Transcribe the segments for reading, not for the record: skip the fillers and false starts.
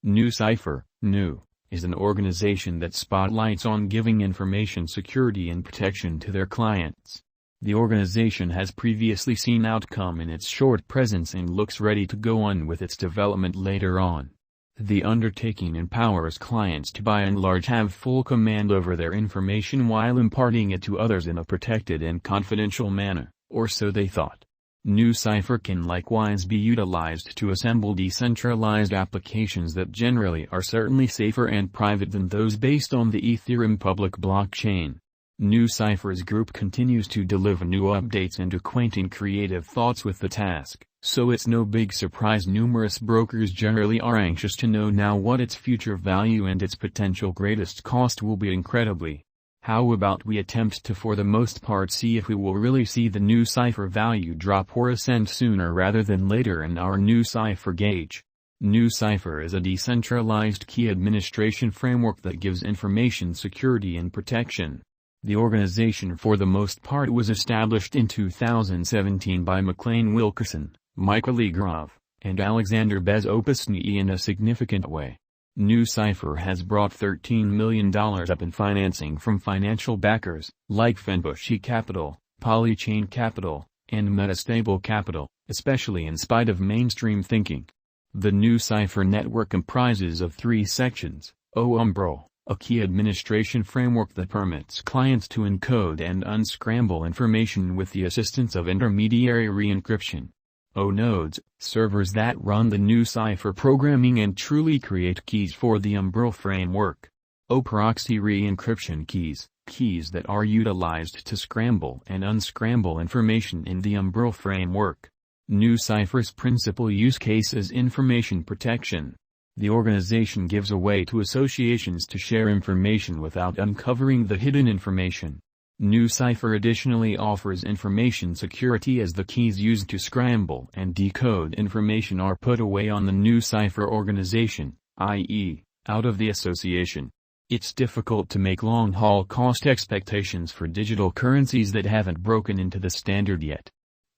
Nucypher, Nu, is an organization that spotlights on giving information security and protection to their clients. The organization has previously seen outcome in its short presence and looks ready to go on with its development later on. The undertaking empowers clients to by and large have full command over their information while imparting it to others in a protected and confidential manner, or so they thought. Nucypher can likewise be utilized to assemble decentralized applications that generally are certainly safer and private than those based on the Ethereum public blockchain. Nucypher's group continues to deliver new updates and acquainting creative thoughts with the task, so it's no big surprise numerous brokers generally are anxious to know now what its future value and its potential greatest cost will be. Incredibly, how about we attempt to for the most part see if we will really see the Nucypher value drop or ascend sooner rather than later in our Nucypher gauge. Nucypher is a decentralized key administration framework that gives information security and protection. The organization for the most part was established in 2017 by McLean Wilkerson, Michael Grove, and Alexander Bezopasny in a significant way. Nucypher has brought $13 million up in financing from financial backers, like Fenbush Capital, Polychain Capital, and Metastable Capital, especially in spite of mainstream thinking. The Nucypher network comprises of three sections: Umbrel, a key administration framework that permits clients to encode and unscramble information with the assistance of intermediary re-encryption. Nodes, servers that run the Nucypher programming and truly create keys for the Umbrel framework. Proxy re-encryption keys, keys that are utilized to scramble and unscramble information in the Umbrel framework. Nucypher's principal use case is information protection. The organization gives a way to associations to share information without uncovering the hidden information. Nucypher additionally offers information security as the keys used to scramble and decode information are put away on the Nucypher organization, i.e., out of the association. It's difficult to make long-haul cost expectations for digital currencies that haven't broken into the standard yet.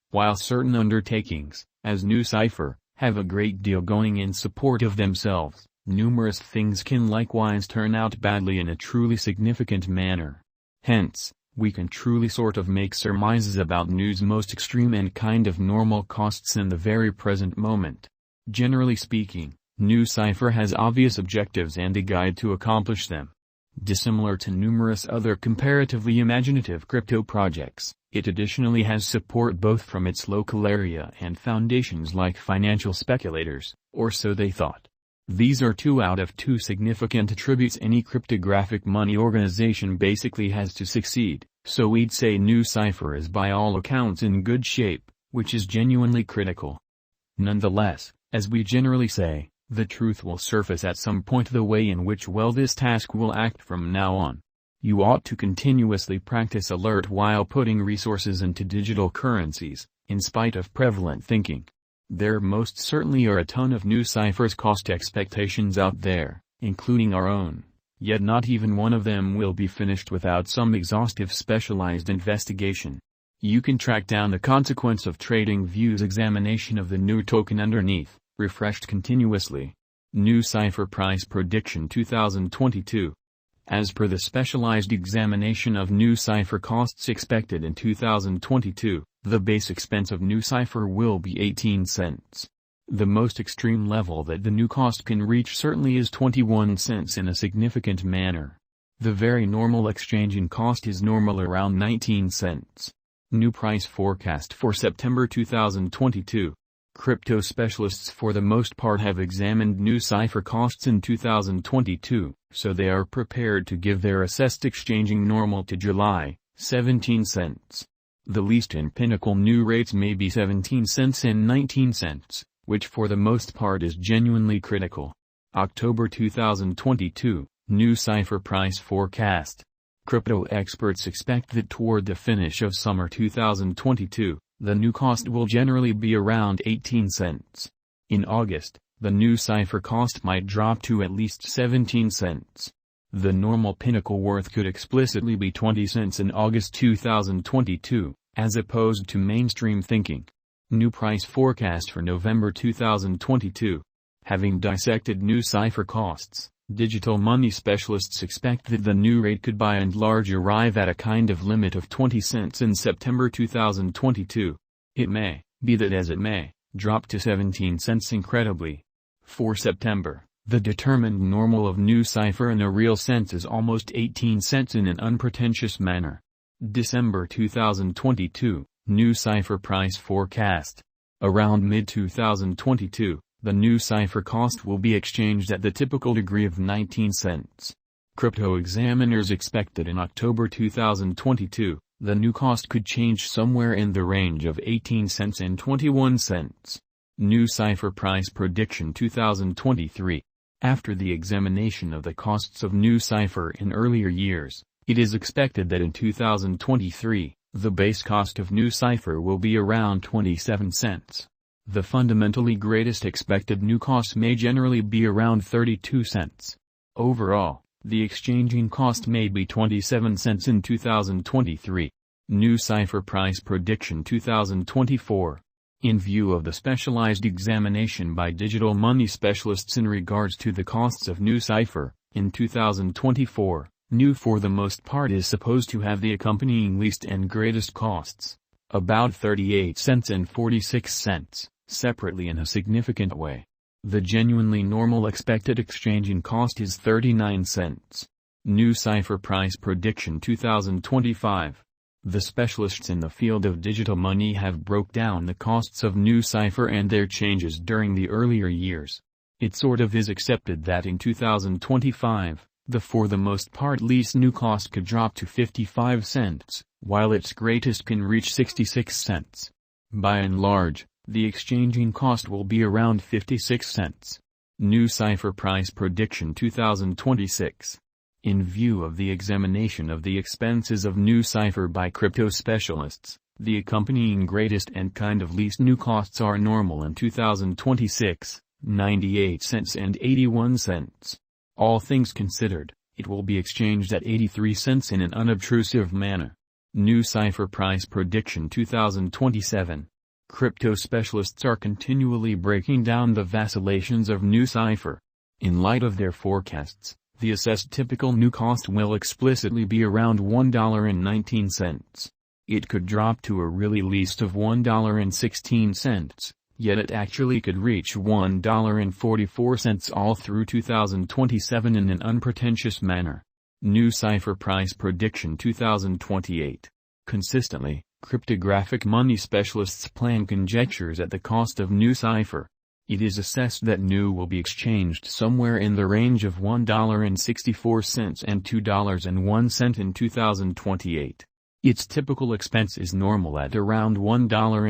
While certain undertakings, as Nucypher, have a great deal going in support of themselves, numerous things can likewise turn out badly in a truly significant manner. Hence, we can truly sort of make surmises about Nu's most extreme and kind of normal costs in the very present moment. Generally speaking, Nucypher has obvious objectives and a guide to accomplish them. Dissimilar to numerous other comparatively imaginative crypto projects, it additionally has support both from its local area and foundations like financial speculators, or so they thought. These are two out of two significant attributes any cryptographic money organization basically has to succeed, so we'd say Nucypher is by all accounts in good shape, which is genuinely critical. Nonetheless, as we generally say, the truth will surface at some point the way in which well this task will act from now on. You ought to continuously practice alert while putting resources into digital currencies, in spite of prevalent thinking. There most certainly are a ton of Nucypher's cost expectations out there, including our own, yet not even one of them will be finished without some exhaustive specialized investigation. You can track down the consequence of TradingView's examination of the Nu token underneath, refreshed continuously. Nucypher Price Prediction 2022. As per the specialized examination of Nucypher costs expected in 2022, the base expense of Nucypher will be 18 cents. The most extreme level that the Nu cost can reach certainly is 21 cents in a significant manner. The very normal exchanging cost is normal around 19 cents. Nu price forecast for September 2022. Crypto specialists for the most part have examined Nucypher costs in 2022, so they are prepared to give their assessed exchanging normal to July, 17 cents. The least in Pinnacle Nu rates may be 17 cents and 19 cents, which for the most part is genuinely critical. October 2022, Nucypher price forecast. Crypto experts expect that toward the finish of summer 2022, the Nu cost will generally be around 18 cents. In August, the Nucypher cost might drop to at least 17 cents. The normal Pinnacle worth could explicitly be 20 cents in August 2022, as opposed to mainstream thinking. Nu price forecast for November 2022. Having dissected Nucypher costs, digital money specialists expect that the new rate could by and large arrive at a kind of limit of 20 cents in September 2022. It may, be that as it may, drop to 17 cents incredibly. For September, the determined normal of Nucypher in a real sense is almost 18 cents in an unpretentious manner. December 2022, Nucypher price forecast. Around mid-2022, the Nucypher cost will be exchanged at the typical degree of 19 cents. Crypto examiners expect that in October 2022, the new cost could change somewhere in the range of 18 cents and 21 cents. Nucypher price prediction 2023. After the examination of the costs of Nucypher in earlier years, it is expected that in 2023, the base cost of Nucypher will be around 27 cents. The fundamentally greatest expected new cost may generally be around 32 cents. Overall, the exchanging cost may be 27 cents in 2023. Nucypher price prediction 2024. In view of the specialized examination by digital money specialists in regards to the costs of Nucypher, in 2024, Nu for the most part is supposed to have the accompanying least and greatest costs, about 38 cents and 46 cents, separately in a significant way. The genuinely normal expected exchanging cost is 39 cents. Nucypher price prediction 2025. The specialists in the field of digital money have broke down the costs of Nucypher and their changes during the earlier years. It sort of is accepted that in 2025, the for the most part least new cost could drop to 55 cents, while its greatest can reach 66 cents. By and large, the exchanging cost will be around 56 cents. Nucypher price prediction 2026. In view of the examination of the expenses of Nucypher by crypto specialists, the accompanying greatest and kind of least new costs are normal in 2026, 98 cents and 81 cents. All things considered, it will be exchanged at 83 cents in an unobtrusive manner. Nucypher price prediction 2027. Crypto specialists are continually breaking down the vacillations of Nucypher. In light of their forecasts, the assessed typical new cost will explicitly be around $1.19. It could drop to a really least of $1.16, yet it actually could reach $1.44 all through 2027 in an unpretentious manner. Nucypher price prediction 2028. Consistently, cryptographic money specialists plan conjectures at the cost of Nucypher. It is assessed that Nu will be exchanged somewhere in the range of $1.64 and $2.01 in 2028. Its typical expense is normal at around $1.